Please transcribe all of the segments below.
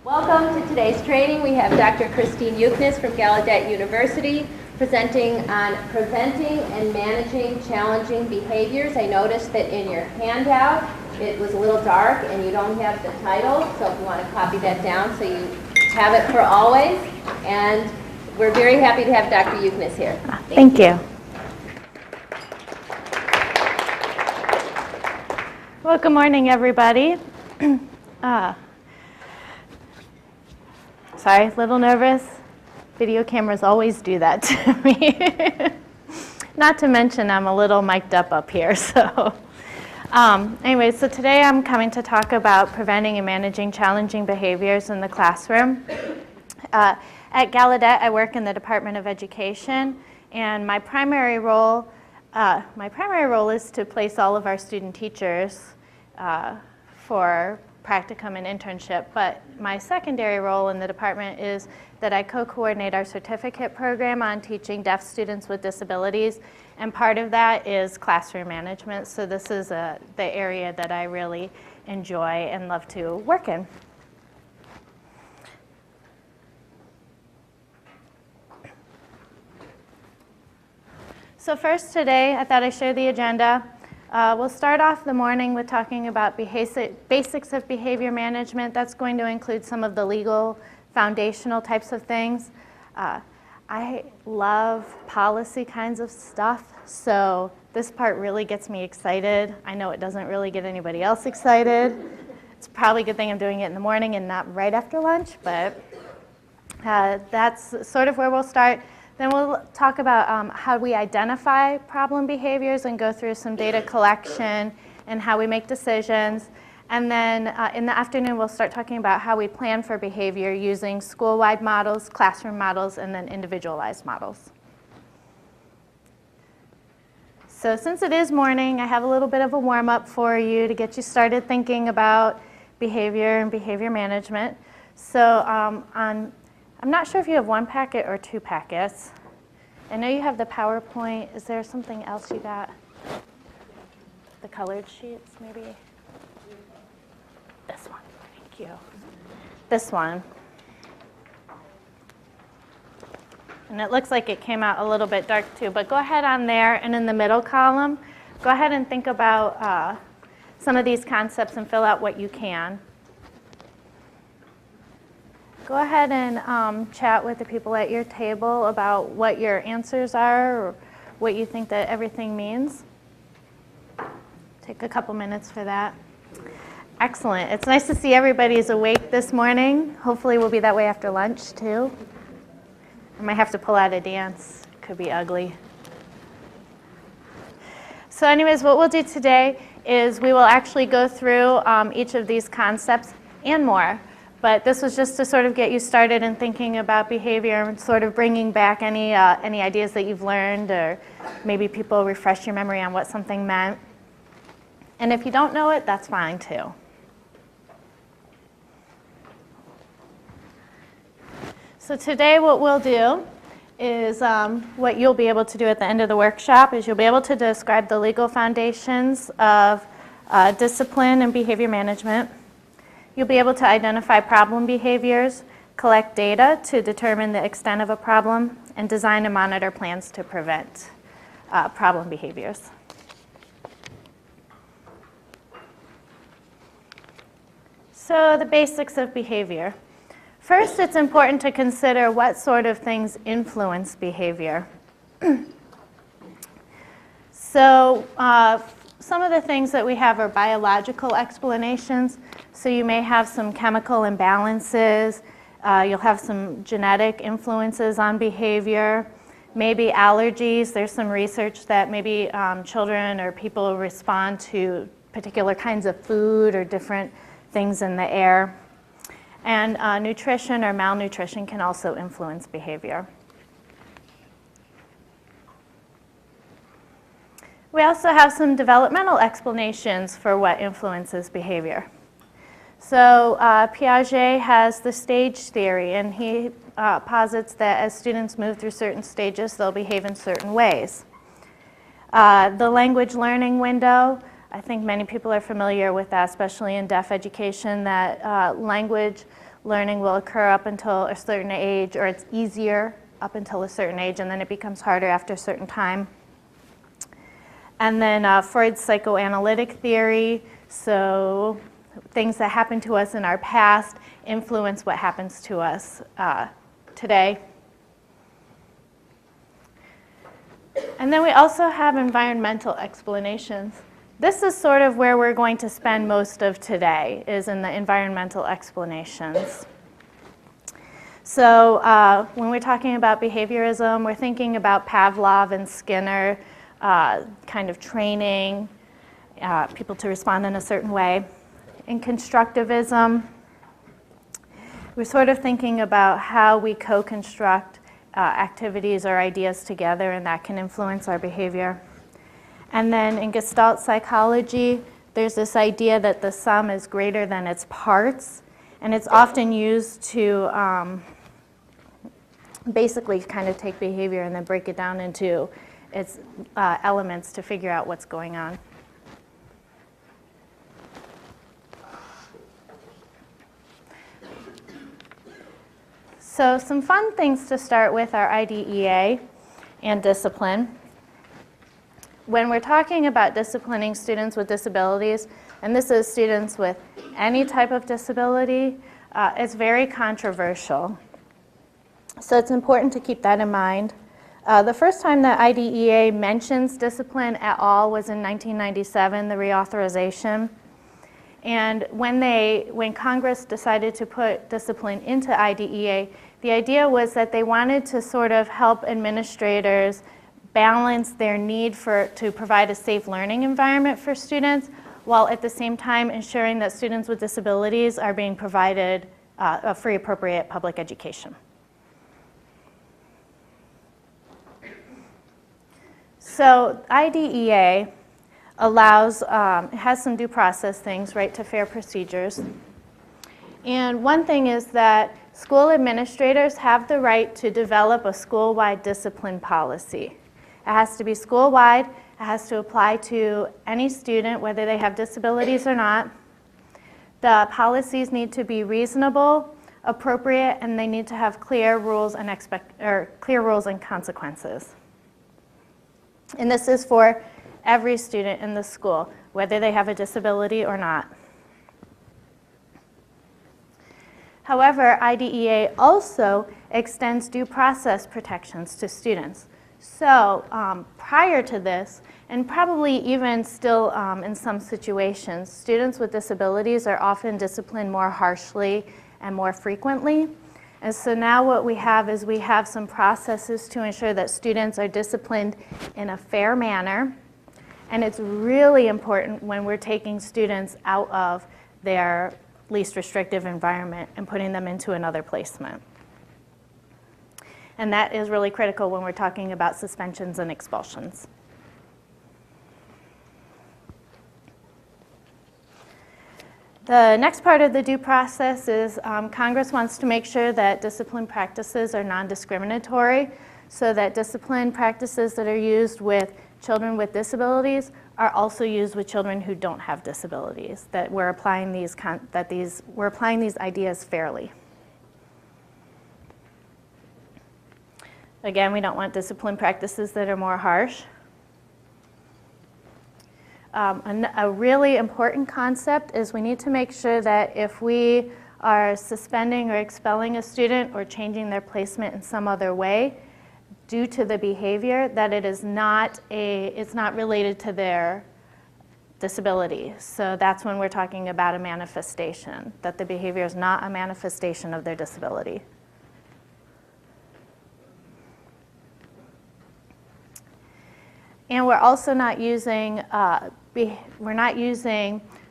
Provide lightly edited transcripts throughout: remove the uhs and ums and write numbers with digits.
Welcome to today's training. We have Dr. Christine Yuknis from Gallaudet University presenting on preventing and managing challenging behaviors. I noticed that in your handout it was a little dark and you don't have the title, so if you want to copy that down so you have it for always. And we're very happy to have Dr. Yuknis here. Thank you. Well, good morning, everybody. Sorry, a little nervous. Video cameras always do that to me. Not to mention I'm a little mic'd up here. So anyway, so today I'm coming to talk about preventing and managing challenging behaviors in the classroom. At Gallaudet, I work in the Department of Education, and my primary role is to place all of our student teachers for practicum and internship, but my secondary role in the department is that I co-coordinate our certificate program on teaching deaf students with disabilities, and part of that is classroom management, so this is the area that I really enjoy and love to work in. So first today, I thought I'd share the agenda. We'll start off the morning with talking about basics of behavior management. That's going to include some of the legal, foundational types of things. I love policy kinds of stuff, so this part really gets me excited. I know it doesn't really get anybody else excited. It's probably a good thing I'm doing it in the morning and not right after lunch, but that's sort of where we'll start. Then we'll talk about how we identify problem behaviors and go through some data collection and how we make decisions. And then in the afternoon, we'll start talking about how we plan for behavior using school-wide models, classroom models, and then individualized models. So since it is morning, I have a little bit of a warm-up for you to get you started thinking about behavior and behavior management. So I'm not sure if you have one packet or two packets. I know you have the PowerPoint. Is there something else you got? The colored sheets, maybe? This one, thank you. This one. And it looks like it came out a little bit dark too, but go ahead on there, and in the middle column, go ahead and think about some of these concepts and fill out what you can. Go ahead and chat with the people at your table about what your answers are or what you think that everything means. Take a couple minutes for that. Excellent. It's nice to see everybody's awake this morning. Hopefully we'll be that way after lunch too. I might have to pull out a dance. Could be ugly. So anyways, what we'll do today is we will actually go through each of these concepts and more. But this was just to sort of get you started in thinking about behavior and sort of bringing back any ideas that you've learned, or maybe people refresh your memory on what something meant. And if you don't know it, that's fine too. So today what we'll do is what you'll be able to do at the end of the workshop is you'll be able to describe the legal foundations of discipline and behavior management. You'll be able to identify problem behaviors, collect data to determine the extent of a problem, and design and monitor plans to prevent problem behaviors. So the basics of behavior. First, it's important to consider what sort of things influence behavior. So some of the things that we have are biological explanations. So you may have some chemical imbalances. You'll have some genetic influences on behavior. Maybe allergies. There's some research that maybe children or people respond to particular kinds of food or different things in the air. And nutrition or malnutrition can also influence behavior. We also have some developmental explanations for what influences behavior. So Piaget has the stage theory, and he posits that as students move through certain stages, they'll behave in certain ways. The language learning window, I think many people are familiar with that, especially in deaf education, that language learning will occur up until a certain age, or it's easier up until a certain age, and then it becomes harder after a certain time. And then Freud's psychoanalytic theory, so things that happen to us in our past influence what happens to us today. And then we also have environmental explanations. This is sort of where we're going to spend most of today, is in the environmental explanations. So when we're talking about behaviorism, we're thinking about Pavlov and Skinner, kind of training people to respond in a certain way. In constructivism, we're sort of thinking about how we co-construct activities or ideas together, and that can influence our behavior. And then in Gestalt psychology, there's this idea that the sum is greater than its parts, and it's often used to basically kind of take behavior and then break it down into its elements to figure out what's going on. So some fun things to start with are IDEA and discipline. When we're talking about disciplining students with disabilities, and this is students with any type of disability, it's very controversial. So it's important to keep that in mind. The first time that IDEA mentions discipline at all was in 1997, the reauthorization. And when Congress decided to put discipline into IDEA, the idea was that they wanted to sort of help administrators balance their need to provide a safe learning environment for students, while at the same time ensuring that students with disabilities are being provided a free, appropriate public education. So IDEA has some due process things, right to fair procedures. And one thing is that school administrators have the right to develop a school-wide discipline policy. It has to be school-wide. It has to apply to any student, whether they have disabilities or not. The policies need to be reasonable, appropriate, and they need to have clear rules and consequences. And this is for every student in the school, whether they have a disability or not. However, IDEA also extends due process protections to students. So prior to this, and probably even still in some situations, students with disabilities are often disciplined more harshly and more frequently. And so now what we have is we have some processes to ensure that students are disciplined in a fair manner. And it's really important when we're taking students out of their least restrictive environment and putting them into another placement. And that is really critical when we're talking about suspensions and expulsions. The next part of the due process is Congress wants to make sure that discipline practices are non-discriminatory, so that discipline practices that are used with children with disabilities are also used with children who don't have disabilities, that we're applying these ideas fairly. Again, we don't want discipline practices that are more harsh. A really important concept is we need to make sure that if we are suspending or expelling a student or changing their placement in some other way due to the behavior, that it's not related to their disability. So that's when we're talking about a manifestation, that the behavior is not a manifestation of their disability. And we're also not using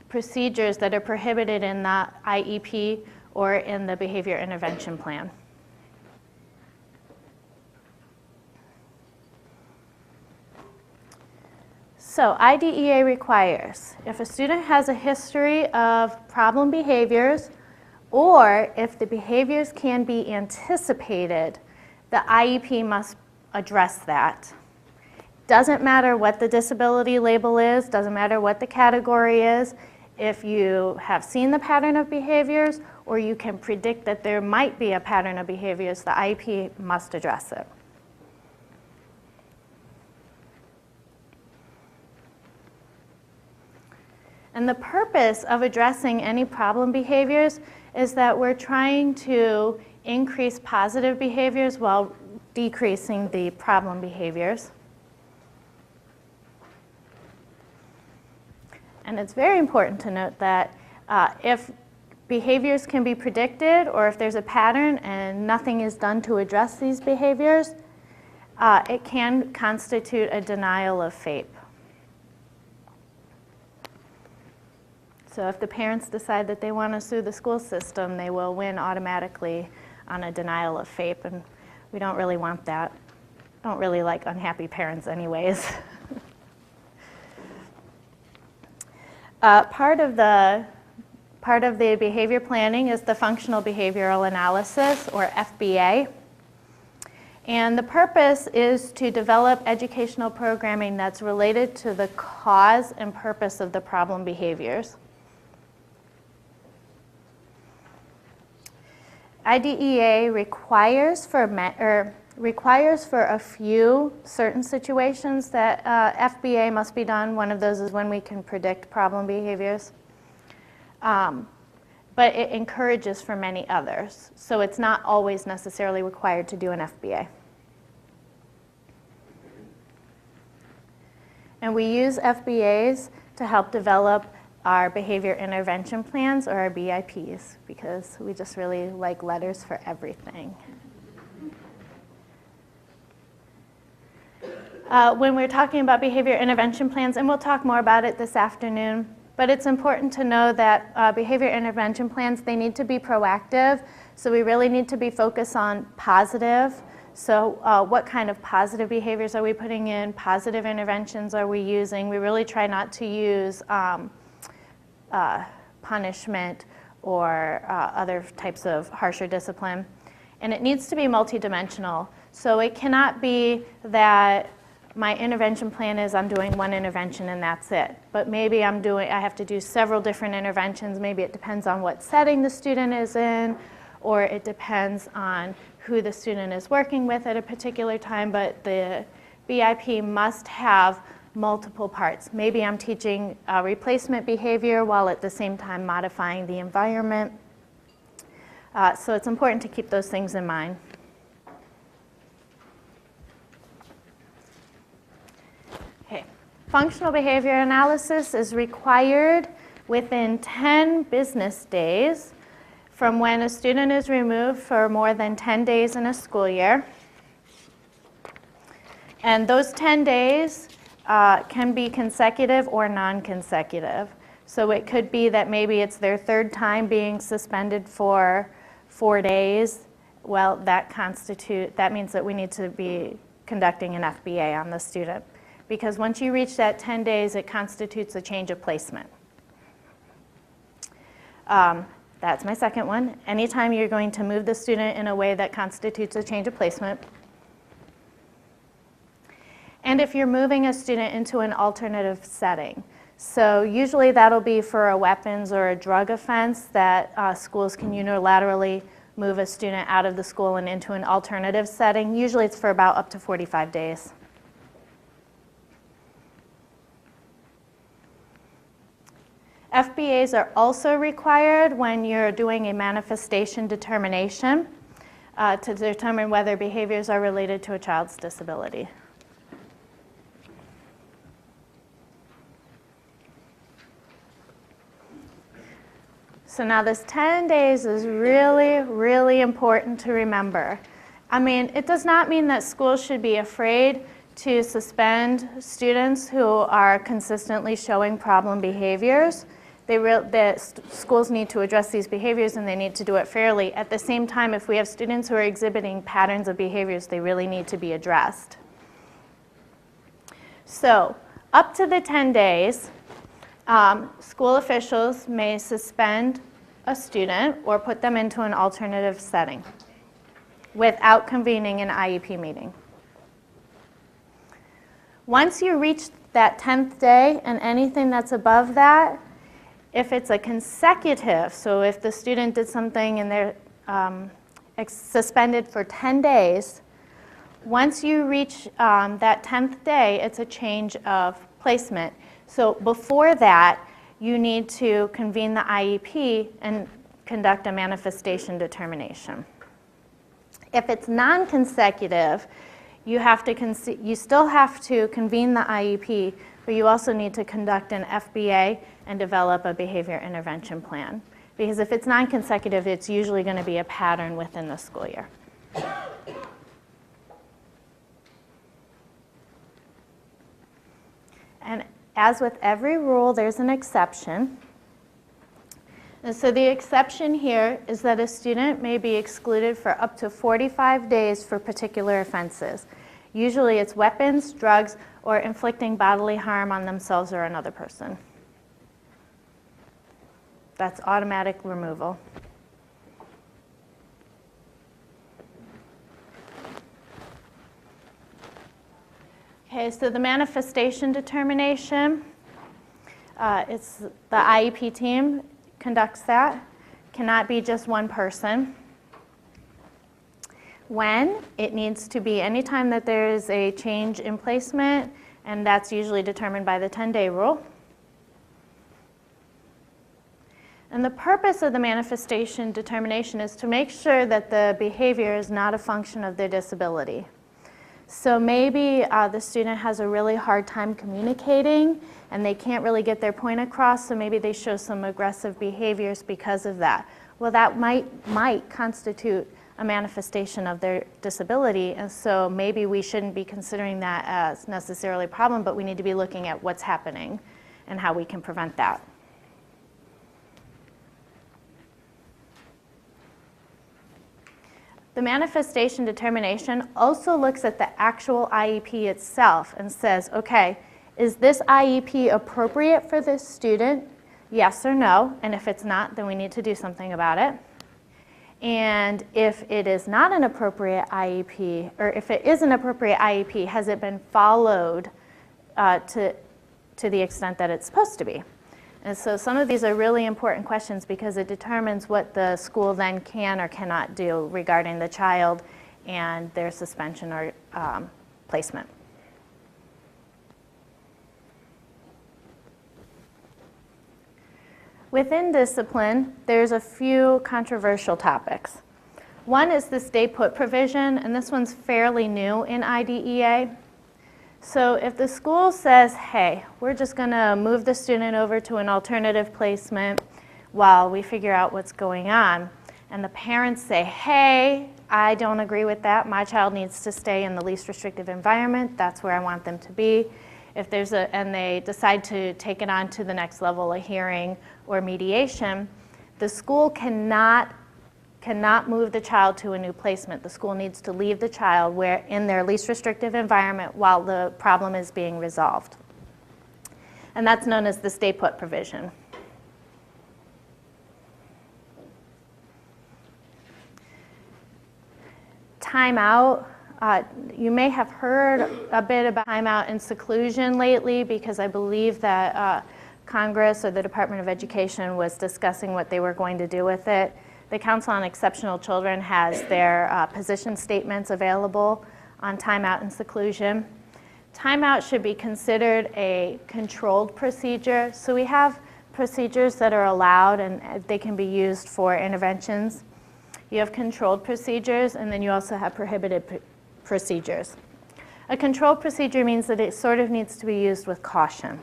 procedures that are prohibited in the IEP or in the behavior intervention plan. So IDEA requires, if a student has a history of problem behaviors, or if the behaviors can be anticipated, the IEP must address that. Doesn't matter what the disability label is, doesn't matter what the category is. if you have seen the pattern of behaviors or you can predict that there might be a pattern of behaviors, the IEP must address it. And the purpose of addressing any problem behaviors is that we're trying to increase positive behaviors while decreasing the problem behaviors. And it's very important to note that if behaviors can be predicted or if there's a pattern and nothing is done to address these behaviors, it can constitute a denial of FAPE. So if the parents decide that they want to sue the school system, they will win automatically on a denial of FAPE, and we don't really want that. Don't really like unhappy parents anyways. Part of the behavior planning is the functional behavioral analysis, or FBA. And the purpose is to develop educational programming that's related to the cause and purpose of the problem behaviors. IDEA requires for a few certain situations that FBA must be done. One of those is when we can predict problem behaviors. But it encourages for many others. So it's not always necessarily required to do an FBA. And we use FBAs to help develop our behavior intervention plans, or our BIPs, because we just really like letters for everything. When we're talking about behavior intervention plans, and we'll talk more about it this afternoon, but it's important to know that behavior intervention plans, they need to be proactive, so we really need to be focused on positive. So what kind of positive behaviors are we putting in? Positive interventions are we using? We really try not to use punishment or other types of harsher discipline. And it needs to be multidimensional. So it cannot be that my intervention plan is I'm doing one intervention and that's it. But maybe I have to do several different interventions. Maybe it depends on what setting the student is in, or it depends on who the student is working with at a particular time. But the BIP must have multiple parts. Maybe I'm teaching replacement behavior while at the same time modifying the environment. So it's important to keep those things in mind. Okay. Functional behavior analysis is required within 10 business days from when a student is removed for more than 10 days in a school year. And those 10 days can be consecutive or non-consecutive. So it could be that maybe it's their third time being suspended for 4 days. Well, that means that we need to be conducting an FBA on the student. Because once you reach that 10 days, it constitutes a change of placement. That's my second one. Anytime you're going to move the student in a way that constitutes a change of placement. And if you're moving a student into an alternative setting. So usually that'll be for a weapons or a drug offense that schools can unilaterally move a student out of the school and into an alternative setting. Usually it's for about up to 45 days. FBAs are also required when you're doing a manifestation determination to determine whether behaviors are related to a child's disability. So now this 10 days is really, really important to remember. I mean, it does not mean that schools should be afraid to suspend students who are consistently showing problem behaviors. Schools need to address these behaviors and they need to do it fairly. At the same time, if we have students who are exhibiting patterns of behaviors, they really need to be addressed. So up to the 10 days, school officials may suspend a student or put them into an alternative setting without convening an IEP meeting. Once you reach that 10th day and anything that's above that, If it's a consecutive, so if the student did something and they're suspended for 10 days, once you reach that 10th day, it's a change of placement. So before that, you need to convene the IEP and conduct a manifestation determination. If it's non-consecutive, you still have to convene the IEP, but you also need to conduct an FBA and develop a behavior intervention plan. Because if it's non-consecutive, it's usually going to be a pattern within the school year. And as with every rule, there's an exception. And so the exception here is that a student may be excluded for up to 45 days for particular offenses. Usually it's weapons, drugs, or inflicting bodily harm on themselves or another person. That's automatic removal. Okay, so the manifestation determination, it's the IEP team conducts that. Cannot be just one person. When? It needs to be anytime that there is a change in placement, and that's usually determined by the 10-day rule. And the purpose of the manifestation determination is to make sure that the behavior is not a function of their disability. So maybe the student has a really hard time communicating and they can't really get their point across, so maybe they show some aggressive behaviors because of that. Well, that might constitute a manifestation of their disability, and so maybe we shouldn't be considering that as necessarily a problem, but we need to be looking at what's happening and how we can prevent that. The manifestation determination also looks at the actual IEP itself and says, okay, is this IEP appropriate for this student? Yes or no, and if it's not, then we need to do something about it. And if it is not an appropriate IEP, or if it is an appropriate IEP, has it been followed to the extent that it's supposed to be? And so some of these are really important questions because it determines what the school then can or cannot do regarding the child and their suspension or placement. Within discipline, there's a few controversial topics. One is the Stayput Provision, and this one's fairly new in IDEA. So if the school says, hey, we're just going to move the student over to an alternative placement while we figure out what's going on, and the parents say, hey, I don't agree with that, my child needs to stay in the least restrictive environment, that's where I want them to be. If there's and they decide to take it on to the next level, a hearing or mediation, the school cannot move the child to a new placement. The school needs to leave the child in their least restrictive environment while the problem is being resolved. And that's known as the Stayput Provision. Timeout. You may have heard a bit about timeout and seclusion lately because I believe that Congress or the Department of Education was discussing what they were going to do with it. The Council on Exceptional Children has their position statements available on timeout and seclusion. Timeout should be considered a controlled procedure. So we have procedures that are allowed and they can be used for interventions. You have controlled procedures, and then you also have prohibited procedures. A controlled procedure means that it sort of needs to be used with caution.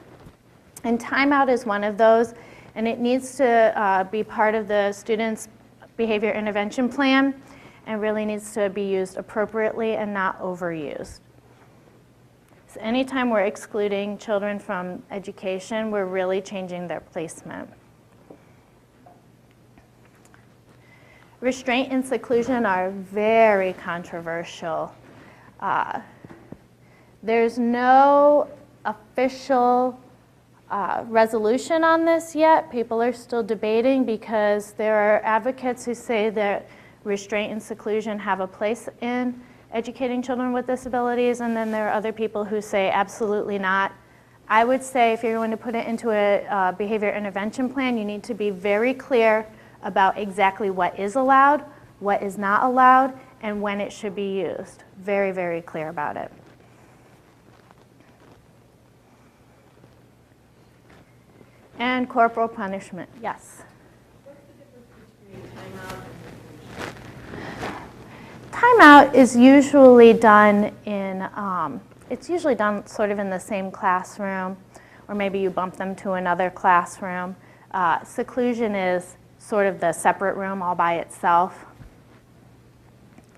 And timeout is one of those, and it needs to be part of the student's behavior intervention plan and really needs to be used appropriately and not overused. So anytime we're excluding children from education, we're really changing their placement. Restraint and seclusion are very controversial. There's no official resolution on this yet. People are still debating because there are advocates who say that restraint and seclusion have a place in educating children with disabilities, and then there are other people who say absolutely not. I would say if you're going to put it into a behavior intervention plan, you need to be very clear about exactly what is allowed, what is not allowed, and when it should be used. Very, very clear about it. And corporal punishment, yes. What's the difference between timeout and Timeout is usually done in, it's usually done sort of in the same classroom, or maybe you bump them to another classroom. Seclusion is sort of the separate room all by itself.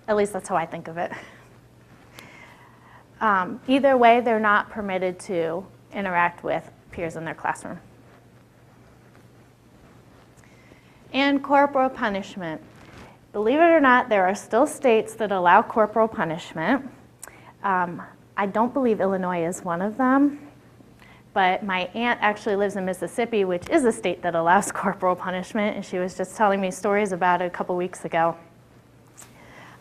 At least that's how I think of it. Either way, they're not permitted to interact with peers in their classroom. And corporal punishment. Believe it or not, there are still states that allow corporal punishment. I don't believe Illinois is one of them, but my aunt actually lives in Mississippi, which is a state that allows corporal punishment, and she was just telling me stories about it a couple weeks ago.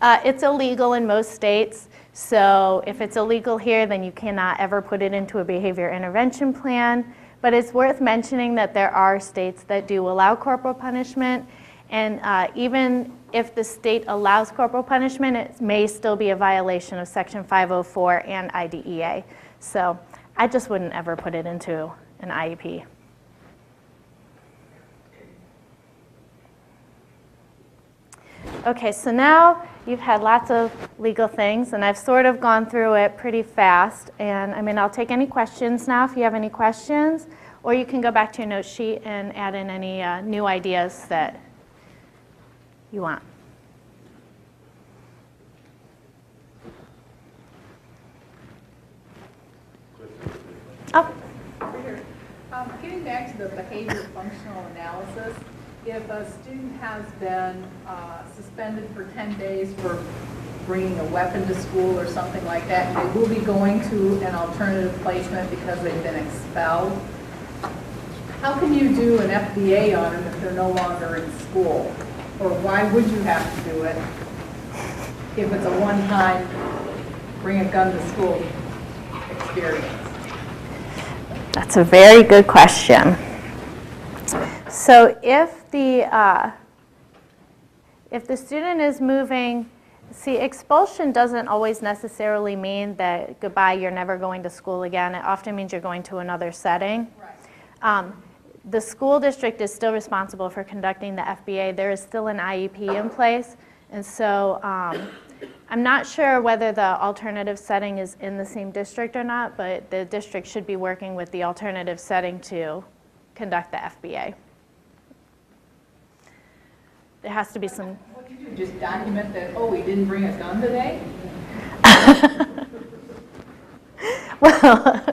It's illegal in most states, so if it's illegal here, then you cannot ever put it into a behavior intervention plan. But it's worth mentioning that there are states that do allow corporal punishment, and even if the state allows corporal punishment, it may still be a violation of Section 504 and IDEA. So I just wouldn't ever put it into an IEP. Okay, so now you've had lots of legal things, and I've sort of gone through it pretty fast. And I mean, I'll take any questions now if you have any questions, or you can go back to your note sheet and add in any new ideas that you want. Oh. Getting back to the behavior functional analysis, if a student has been suspended for 10 days for bringing a weapon to school or something like that, they will be going to an alternative placement because they've been expelled. How can you do an FBA on them if they're no longer in school? Or why would you have to do it if it's a one-time bring a gun to school experience? That's a very good question. So if the student is moving, see, expulsion doesn't always necessarily mean that goodbye, you're never going to school again. It often means you're going to another setting. Right. The school district is still responsible for conducting the FBA. There is still an IEP in place, and so I'm not sure whether the alternative setting is in the same district or not, but the district should be working with the alternative setting to conduct the FBA. There has to be some... What do you do? Just document that, oh, we didn't bring a gun today? Well,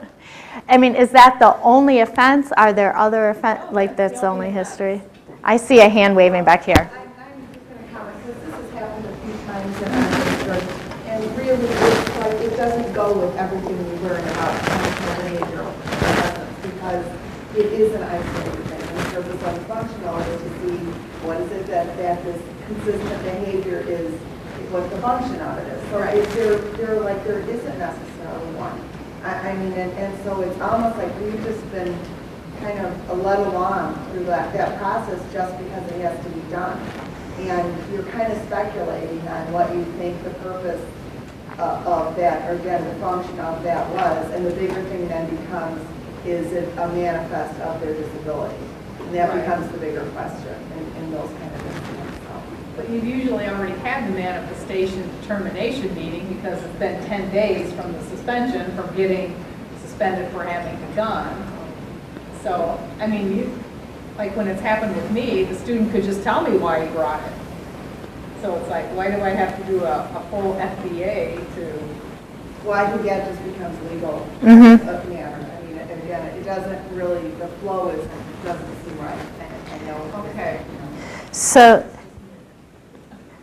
I mean, is that the only offense? Are there other offenses? Like, that's the only history? I see a hand waving back here. I'm just going to comment, because this has happened a few times in our district, and really, it's like, it doesn't go with everything we learn about functional behavioral presence, because it is an isolated thing. And so this unfunctional is to see what is it that this consistent behavior is, what the function of it is. So there isn't necessarily one. I mean, and so it's almost like we've just been kind of led along through that process just because it has to be done. And you're kind of speculating on what you think the purpose of that, or again, the function of that was. And the bigger thing then becomes, is it a manifest of their disability? And that becomes the bigger question in those kind of incidents. But you've usually already had the manifestation determination meeting because it's been 10 days from the suspension from getting suspended for having a gun. So, I mean, like when it's happened with me, the student could just tell me why he brought it. So it's like, why do I have to do a full FBA to... Well, I think that just becomes legal matter. I mean, again, it doesn't really, the flow doesn't seem right. I know. Okay.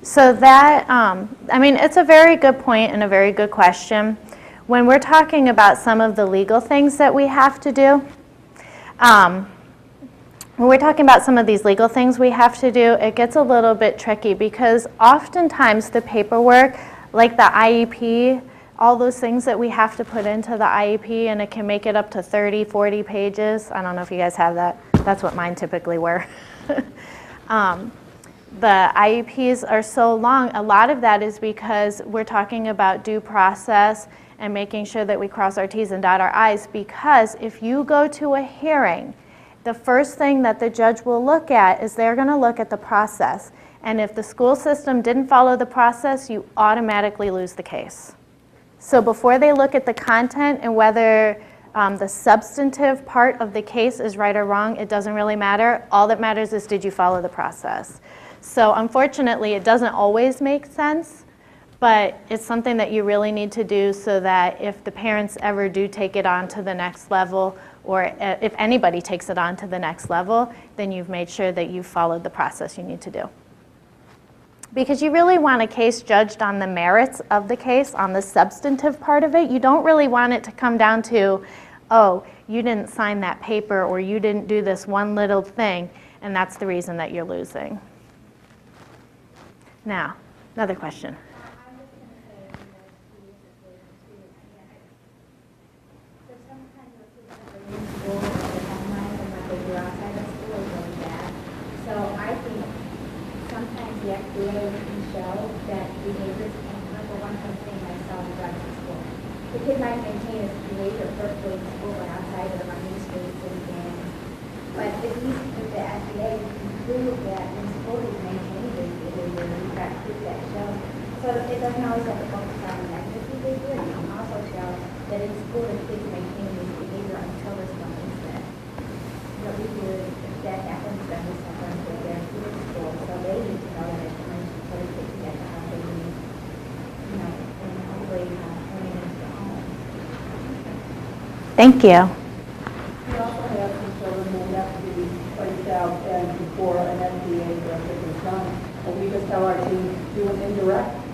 So that, I mean, it's a very good point and a very good question. When we're talking about some of the legal things that we have to do, when we're talking about some of these legal things we have to do, it gets a little bit tricky because oftentimes the paperwork, like the IEP, all those things that we have to put into the IEP, and it can make it up to 30, 40 pages. I don't know if you guys have that. That's what mine typically were. The IEPs are so long. A lot of that is because we're talking about due process and making sure that we cross our T's and dot our I's, because if you go to a hearing, the first thing that the judge will look at is they're going to look at the process. And if the school system didn't follow the process, you automatically lose the case. So before they look at the content and whether the substantive part of the case is right or wrong, it doesn't really matter. All that matters is, did you follow the process? So unfortunately, it doesn't always make sense, but it's something that you really need to do so that if the parents ever do take it on to the next level, or if anybody takes it on to the next level, then you've made sure that you've followed the process you need to do. Because you really want a case judged on the merits of the case, on the substantive part of it. You don't really want it to come down to, oh, you didn't sign that paper, or you didn't do this one little thing, and that's the reason that you're losing. Now, another question. I'm just going to say, so sometimes the students are in school or online, and what they do outside of school is really bad. So I think sometimes the FDA can show that behaviors can hurt. For one thing I saw in graduate school, the kid might maintain his behavior perfectly in school and outside of running the streets and gangs. But if the FDA can prove that in school he's maintaining his behavior, we've got proof that shows. So it doesn't always have to focus on negative behavior. It can also show that in school the kids maintain his behavior until this one incident. What we do is, if that happens, then we send them to their school. So they need to know that information so they can get how they need, you know, and hopefully turning it into the home. Thank you. We also have some children who have to be placed out and before an FDA visit is done. And we just tell our team, do an indirect.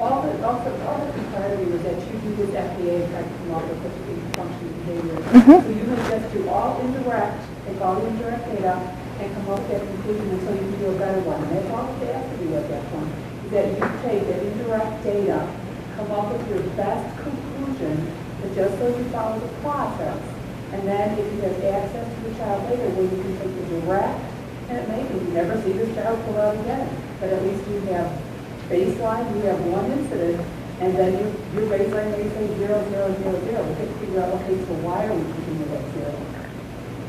All the clarity was that you do this FDA and try to come up with such a functioning behavior. So you can just do all indirect, take all the indirect data, and come up with that conclusion until you can do a better one. And that's all that they have to do at that point. Is that you take the indirect data, come up with your best conclusion, but just so you follow the process. And then if you have access to the child later, where you can take the direct, and it may be you never see this child pull out again, but at least you have baseline, you have one incident, and then your baseline may say 0, 0, 0, 0. We have to figure out, okay, so why are we keeping it at 0?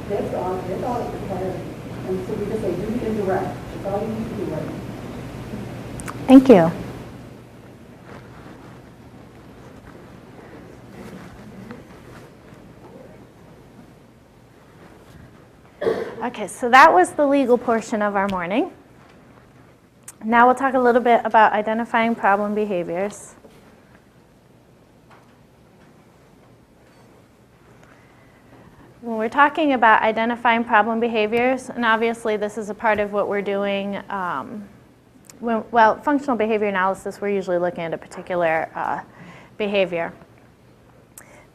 That's all it's required. And so we just say, do the indirect. That's all you need to do right now. Thank you. Okay, so that was the legal portion of our morning. Now we'll talk a little bit about identifying problem behaviors. When we're talking about identifying problem behaviors, and obviously this is a part of what we're doing, functional behavior analysis, we're usually looking at a particular behavior.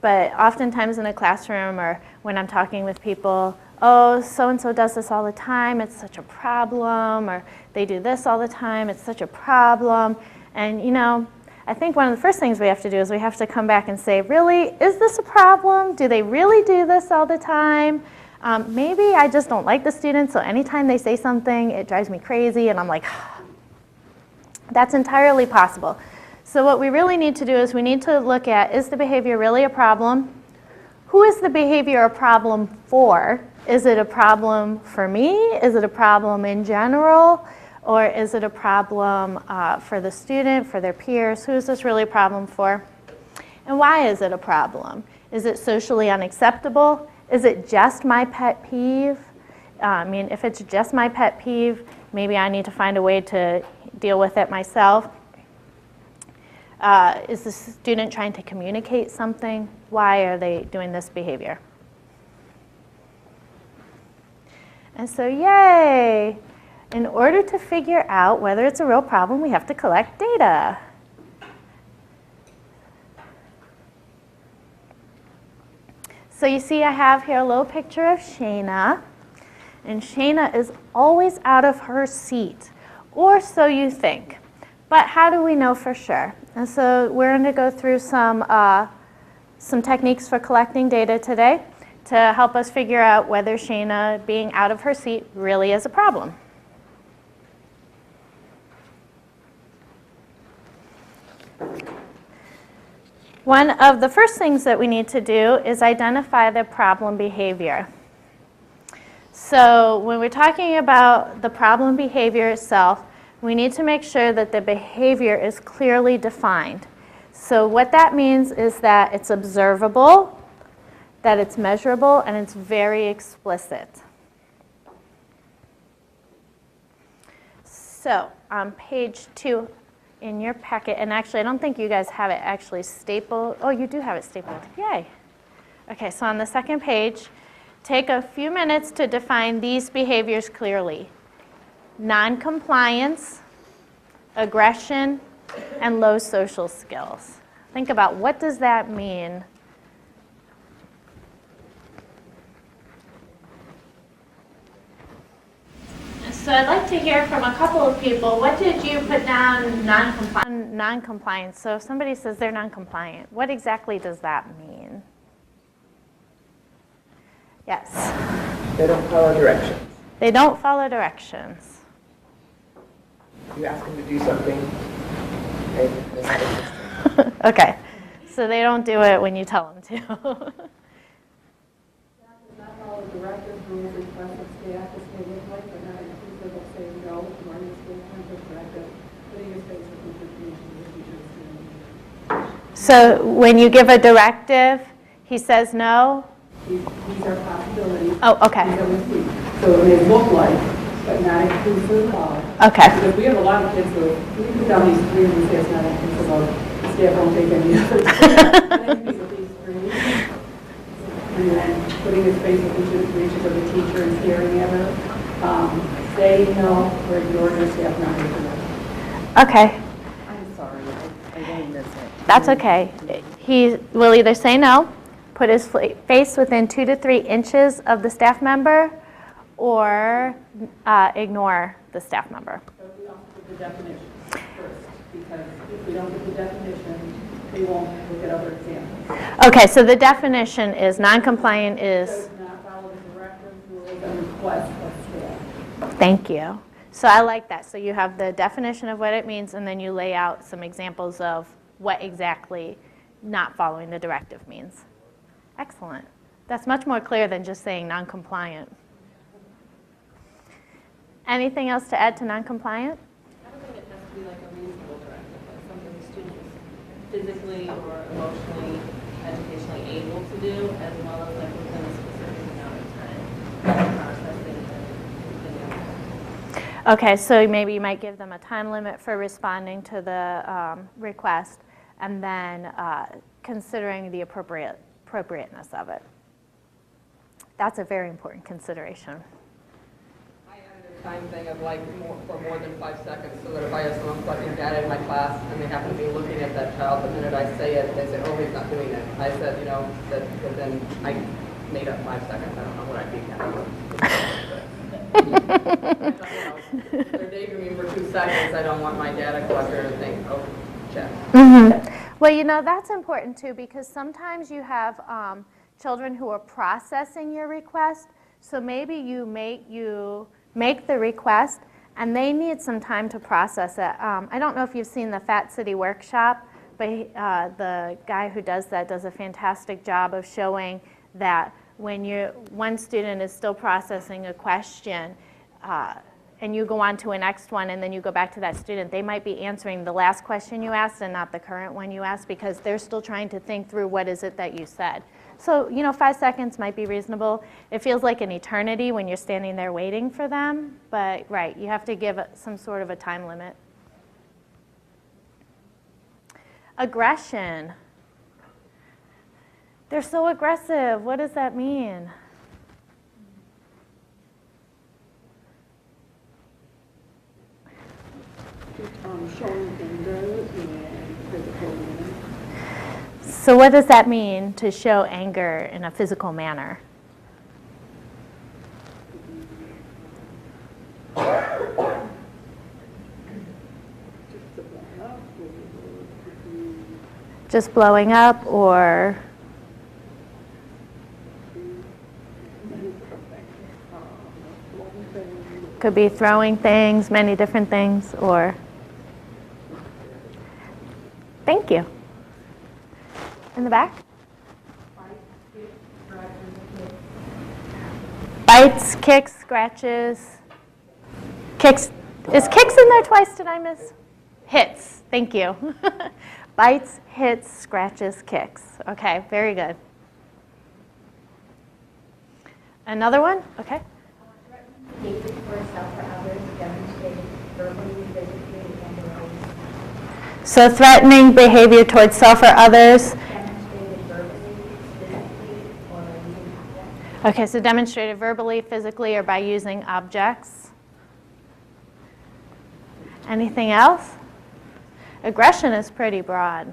But oftentimes in a classroom or when I'm talking with people, oh, so-and-so does this all the time, it's such a problem, or they do this all the time, it's such a problem. And you know, I think one of the first things we have to do is we have to come back and say, really, is this a problem? Do they really do this all the time? Maybe I just don't like the students, so anytime they say something, it drives me crazy, and I'm like, that's entirely possible. So what we really need to do is we need to look at, is the behavior really a problem? Who is the behavior a problem for? Is it a problem for me? Is it a problem in general? Or is it a problem for the student, for their peers? Who is this really a problem for? And why is it a problem? Is it socially unacceptable? Is it just my pet peeve? I mean, if it's just my pet peeve, maybe I need to find a way to deal with it myself. Is the student trying to communicate something? Why are they doing this behavior? And so, yay! In order to figure out whether it's a real problem, we have to collect data. So you see I have here a little picture of Shayna. And Shayna is always out of her seat, or so you think. But how do we know for sure? And so we're going to go through some techniques for collecting data today to help us figure out whether Shayna being out of her seat really is a problem. One of the first things that we need to do is identify the problem behavior. So when we're talking about the problem behavior itself, we need to make sure that the behavior is clearly defined. So what that means is that it's observable, that it's measurable, and it's very explicit. So on page 2 in your packet, and actually I don't think you guys have it actually stapled. Oh, you do have it stapled. Yay. Okay, so on the second page, take a few minutes to define these behaviors clearly. Non-compliance, aggression, and low social skills. Think about what does that mean? So I'd like to hear from a couple of people. What did you put down non-compliance? So if somebody says they're non-compliant, what exactly does that mean? Yes? They don't follow directions. They don't follow directions. You ask them to do something, they not Okay. So they don't do it when you tell them to. Staff does not follow directives, rules, requests of staff, as may look like, but not inclusive of saying no, ignoring school content directive, putting his face with information with teachers. So when you give a directive, he says no? These are possibilities. Oh, okay. These are what we see. So it may look like, but not inclusive of. Okay. Because we have a lot of kids who, we can down these three and say it's not inclusive of, the staff won't take any of it. And then these are these three. And then putting his face with each of the teacher and staring at her. Say no, or ignore your staff member. Okay. I'm sorry, I didn't miss it. That's okay. He will either say no, put his face within 2 to 3 inches of the staff member, or ignore the staff member. So we also get the definition first, because if we don't get the definition, they won't look at other examples. Okay, so the definition is non-compliant is, Does not follow the directives, rules, and requests of staff. thank you. So I like that. So you have the definition of what it means, and then you lay out some examples of what exactly not following the directive means. Excellent. That's much more clear than just saying non-compliant. Anything else to add to non-compliant? I don't think it has to be like a reasonable directive, like something the student is physically or emotionally, educationally able to do, as well as like within a specific amount of time processing the Okay, so maybe you might give them a time limit for responding to the request, and then considering the appropriateness of it. That's a very important consideration. I added a time thing of like for more than 5 seconds, so that if I have someone collecting data in my class and they happen to be looking at that child, the minute I say it, they say, oh, he's not doing it. I said, you know, that then I made up 5 seconds. I don't know what I think. They're daydreaming for 2 seconds. I don't want my data collector to think, oh, check. Mm-hmm. Well, you know, that's important too, because sometimes you have children who are processing your request. So maybe you make the request and they need some time to process it. I don't know if you've seen the Fat City Workshop, but the guy who does that does a fantastic job of showing that when one student is still processing a question, and you go on to a next one, and then you go back to that student, they might be answering the last question you asked and not the current one you asked, because they're still trying to think through what is it that you said. So, you know, 5 seconds might be reasonable. It feels like an eternity when you're standing there waiting for them, but right, you have to give some sort of a time limit. Aggression. They're so aggressive. What does that mean? Showing anger and physical manner. So what does that mean, to show anger in a physical manner? Just blowing up, or could be throwing things, many different things, or thank you. In the back? Bites, kicks, scratches. Kicks. Is kicks in there twice? Did I miss? Hits. Thank you. Bites, hits, scratches, kicks. Okay, very good. Another one? Okay. Behavior towards self or others demonstrated verbally, physically, and orally. So threatening behavior towards self or others. Demonstrated verbally, physically, or using objects. Okay, so demonstrated verbally, physically, or by using objects. Anything else? Aggression is pretty broad.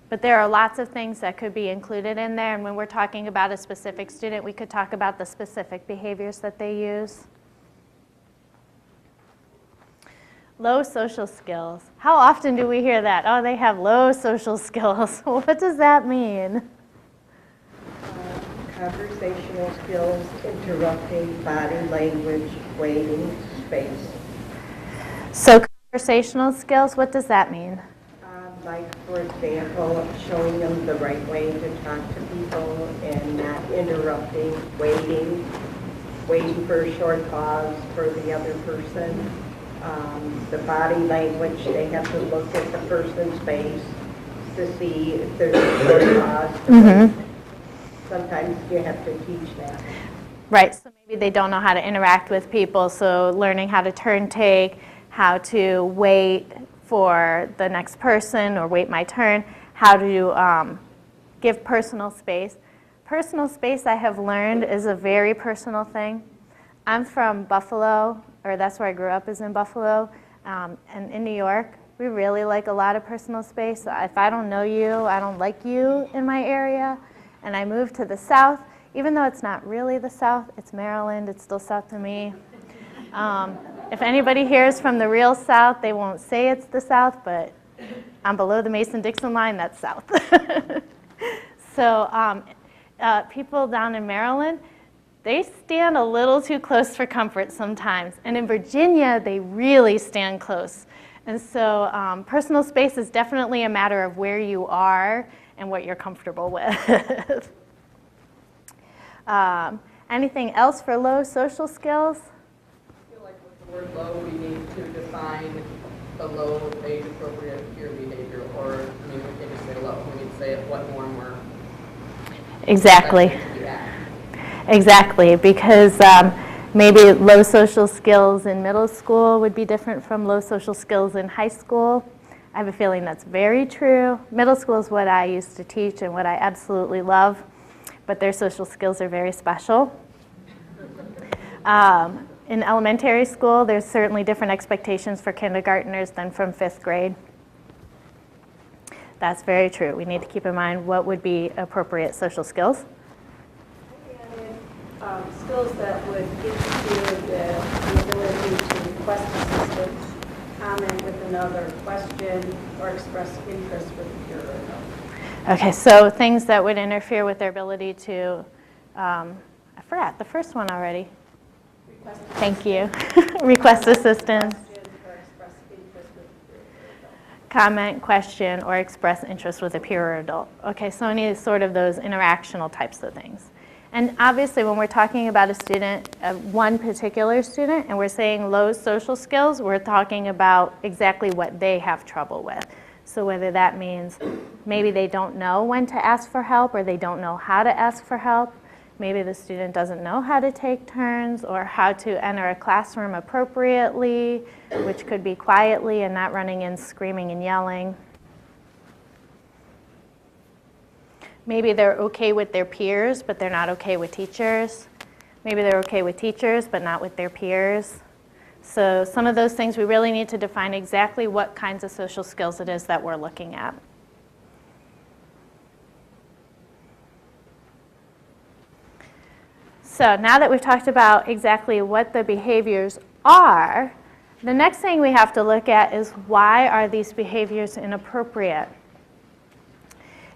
But there are lots of things that could be included in there, and when we're talking about a specific student, we could talk about the specific behaviors that they use. Low social skills. How often do we hear that? Oh, they have low social skills. What does that mean? Conversational skills, interrupting, body language, waiting, space. So conversational skills, what does that mean? Like, for example, showing them the right way to talk to people and not interrupting, waiting for a short pause for the other person. The body language, they have to look at the person's face to see if there's a short pause. Mm-hmm. Sometimes you have to teach that. Right, so maybe they don't know how to interact with people, so learning how to turn take, how to wait for the next person or wait my turn, how to give personal space. Personal space, I have learned, is a very personal thing. I'm from Buffalo, or that's where I grew up, is in Buffalo. And in New York, we really like a lot of personal space. If I don't know you, I don't like you in my area, and I moved to the South, even though it's not really the South, it's Maryland, it's still South to me. If anybody here is from the real South, they won't say it's the South, but I'm below the Mason-Dixon line, that's South. So people down in Maryland, they stand a little too close for comfort sometimes. And in Virginia, they really stand close. And so personal space is definitely a matter of where you are and what you're comfortable with. Anything else for low social skills? Word low, we need to define the low age-appropriate peer behavior, or, I mean, we can't just say low, we need to say at what norm we're Exactly. expected to be at. Exactly, because maybe low social skills in middle school would be different from low social skills in high school. I have a feeling that's very true. Middle school is what I used to teach and what I absolutely love, but their social skills are very special. In elementary school, there's certainly different expectations for kindergartners than from 5th grade. That's very true. We need to keep in mind what would be appropriate social skills. Skills that would give you the ability to request assistance, comment with another question, or express interest with your adult. Okay, so things that would interfere with their ability to, I forgot the first one already. Thank you. Request assistance. Comment, question, or express interest with a peer or adult. Okay, so any sort of those interactional types of things. And obviously when we're talking about a student, one particular student, and we're saying low social skills, we're talking about exactly what they have trouble with. So whether that means maybe they don't know when to ask for help or they don't know how to ask for help. Maybe the student doesn't know how to take turns or how to enter a classroom appropriately, which could be quietly and not running in screaming and yelling. Maybe they're okay with their peers, but they're not okay with teachers. Maybe they're okay with teachers, but not with their peers. So some of those things we really need to define exactly what kinds of social skills it is that we're looking at. So now that we've talked about exactly what the behaviors are, The next thing we have to look at is why are these behaviors inappropriate?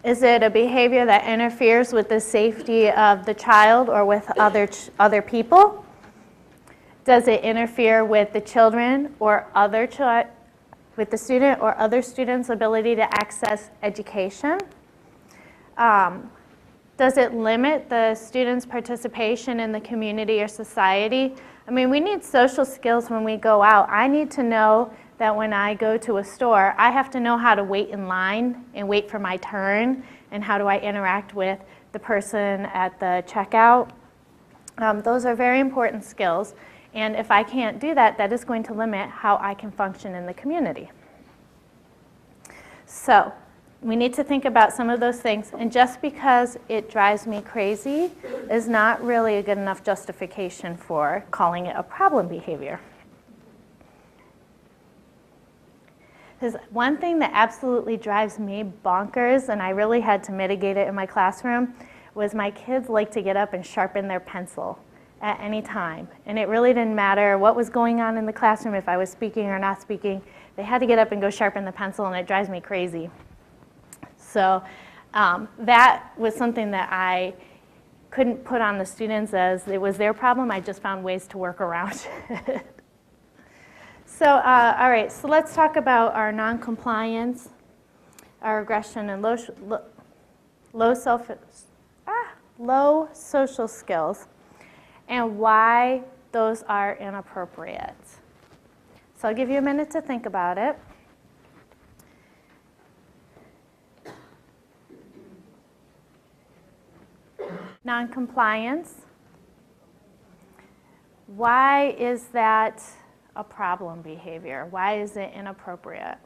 Is it a behavior that interferes with the safety of the child or with other people? Does it interfere with the children or with the student or other students' ability to access education? Does it limit the student's participation in the community or society? I mean, we need social skills when we go out. I need to know that when I go to a store, I have to know how to wait in line and wait for my turn, and how do I interact with the person at the checkout. Those are very important skills, and if I can't do that, that is going to limit how I can function in the community. So we need to think about some of those things, and just because it drives me crazy is not really a good enough justification for calling it a problem behavior. Because one thing that absolutely drives me bonkers, and I really had to mitigate it in my classroom, was my kids like to get up and sharpen their pencil at any time. And it really didn't matter what was going on in the classroom, if I was speaking or not speaking, they had to get up and go sharpen the pencil, and it drives me crazy. So that was something that I couldn't put on the students as it was their problem. I just found ways to work around it. So, all right, so let's talk about our non-compliance, our aggression, and low social skills, and why those are inappropriate. So I'll give you a minute to think about it. Non-compliance. Why is that a problem behavior? Why is it inappropriate?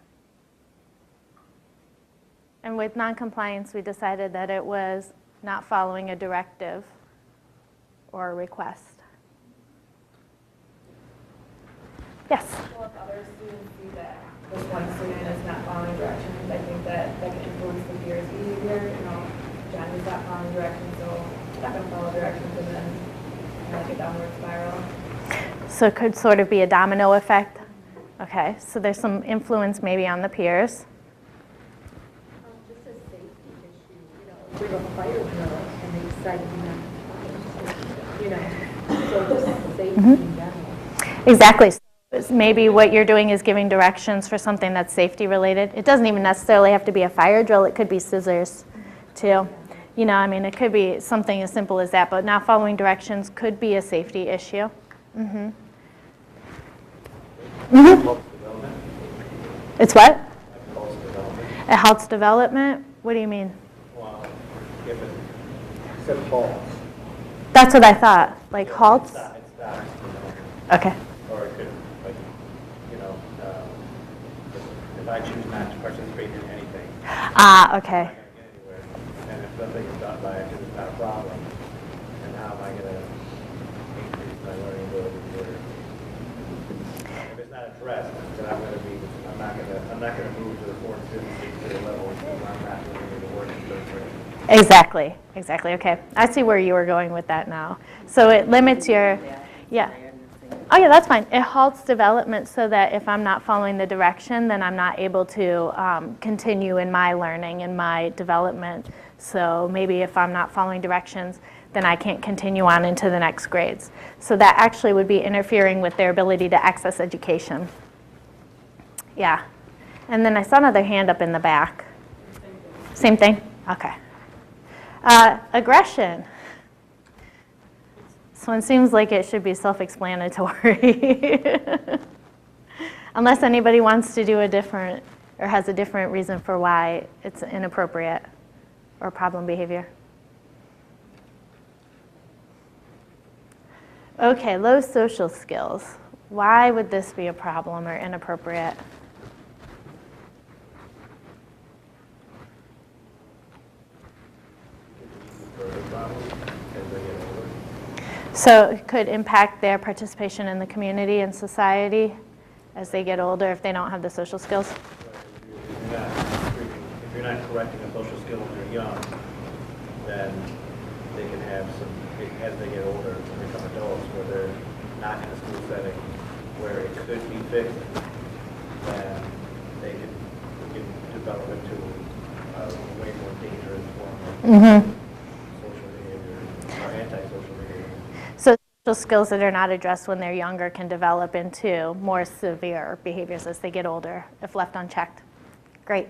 And with non-compliance, we decided that it was not following a directive or a request. Yes? Well, if other students see that this one student is not following directions, I think that can influence the peers' behavior. You know, Johnny's not following directions, so I'm not going to follow directions, and then like a downward spiral. So it could sort of be a domino effect. Okay, so there's some influence maybe on the peers. Just a safety issue, we have a fire drill and they decide to not, so just safety in general. Exactly. So maybe what you're doing is giving directions for something that's safety related. It doesn't even necessarily have to be a fire drill. It could be scissors too. You know, I mean, it could be something as simple as that, but not following directions could be a safety issue. Mm-hmm. Mm-hmm. It's what? It halts development? What do you mean? Well, if it said halts. That's what I thought. Like halts? It stops, Okay. Or it could, like, if I choose not to participate in anything. Ah, okay. I'm not going to get anywhere. And if something is done by accident, it's not a problem. And how am I going to increase my learning ability here? If it's not addressed, then I'm not going to move to the 4th, 5th, 6th level because I'm not doing the work in 3rd grade. Exactly. Exactly. Okay. I see where you were going with that now. So it limits your, yeah. Oh yeah, that's fine. It halts development so that if I'm not following the direction, then I'm not able to continue in my learning and my development. So maybe if I'm not following directions, then I can't continue on into the next grades. So that actually would be interfering with their ability to access education. Yeah. And then I saw another hand up in the back. Same thing? Okay. Aggression. This one seems like it should be self-explanatory. Unless anybody wants to do a different, or has a different reason for why it's inappropriate or problem behavior. Okay, low social skills. Why would this be a problem or inappropriate? So it could impact their participation in the community and society as they get older if they don't have the social skills? If you're not correcting a social skill when they're young, then they can have some, as they get older, and become adults, where they're not in a school setting, where it could be fixed, then they could develop into a way more dangerous form of social behavior or antisocial behavior. So social skills that are not addressed when they're younger can develop into more severe behaviors as they get older if left unchecked. Great.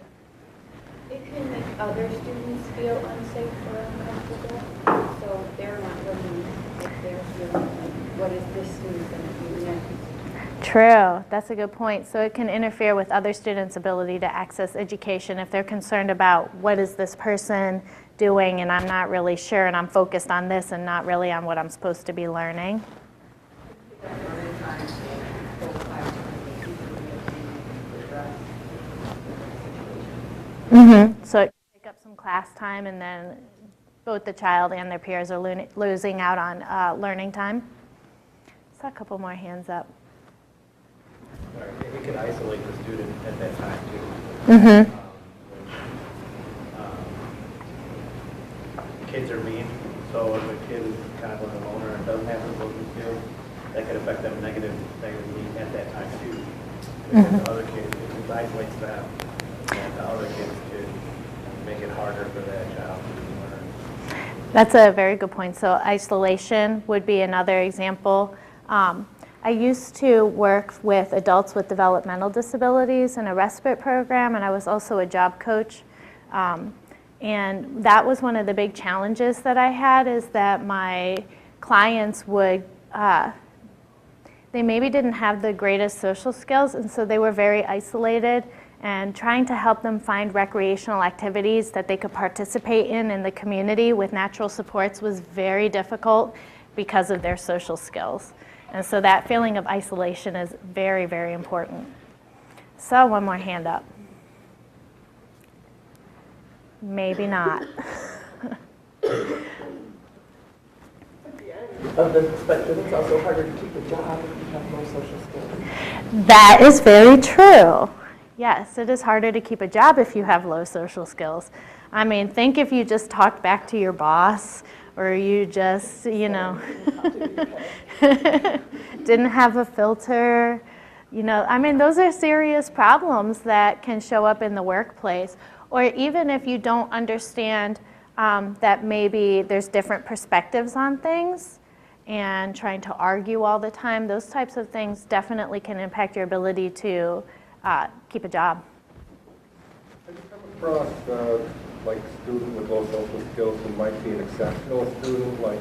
It can make other students feel unsafe or uncomfortable, so they're not really, like, they're feeling like, what is this student going to do next? True, that's a good point. So it can interfere with other students' ability to access education if they're concerned about what is this person doing and I'm not really sure and I'm focused on this and not really on what I'm supposed to be learning. So it can take up some class time and then both the child and their peers are losing out on learning time. Saw a couple more hands up. It can isolate the student at that time too. Kids are mean, so if a kid is kind of a loner and doesn't have the social skills, that could affect them negatively at that time too. Because the other kids, it isolates them, and the other kids could make it harder for that child to learn. That's a very good point. So isolation would be another example. I used to work with adults with developmental disabilities in a respite program, and I was also a job coach. And that was one of the big challenges that I had, is that my clients would, they maybe didn't have the greatest social skills, and so they were very isolated, and trying to help them find recreational activities that they could participate in the community with natural supports was very difficult because of their social skills. And so that feeling of isolation is very, very important. So one more hand up. Maybe not. Of the spectrum, it's also harder to keep a job if you have no social skills. That is very true. Yes, it is harder to keep a job if you have low social skills. I mean, think if you just talked back to your boss, or you just, you know, didn't have a filter. You know, I mean, those are serious problems that can show up in the workplace. Or even if you don't understand that maybe there's different perspectives on things and trying to argue all the time, those types of things definitely can impact your ability to keep a job. Have you come across like student with low social skills who might be an exceptional student, like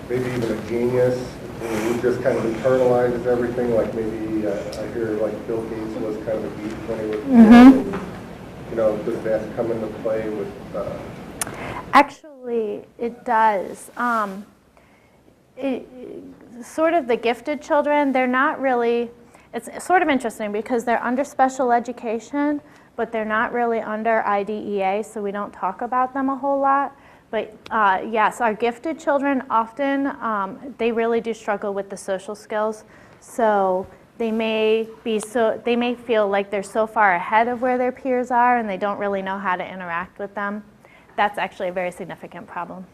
maybe even a genius, who just kind of internalizes everything? Like maybe I hear like Bill Gates was kind of a geek when he was and, you know, does that come into play with? Actually, it does. Sort of the gifted children, they're not really. It's sort of interesting because they're under special education, but they're not really under IDEA, so we don't talk about them a whole lot. But yes, our gifted children often, they really do struggle with the social skills. So they may feel like they're so far ahead of where their peers are and they don't really know how to interact with them. That's actually a very significant problem.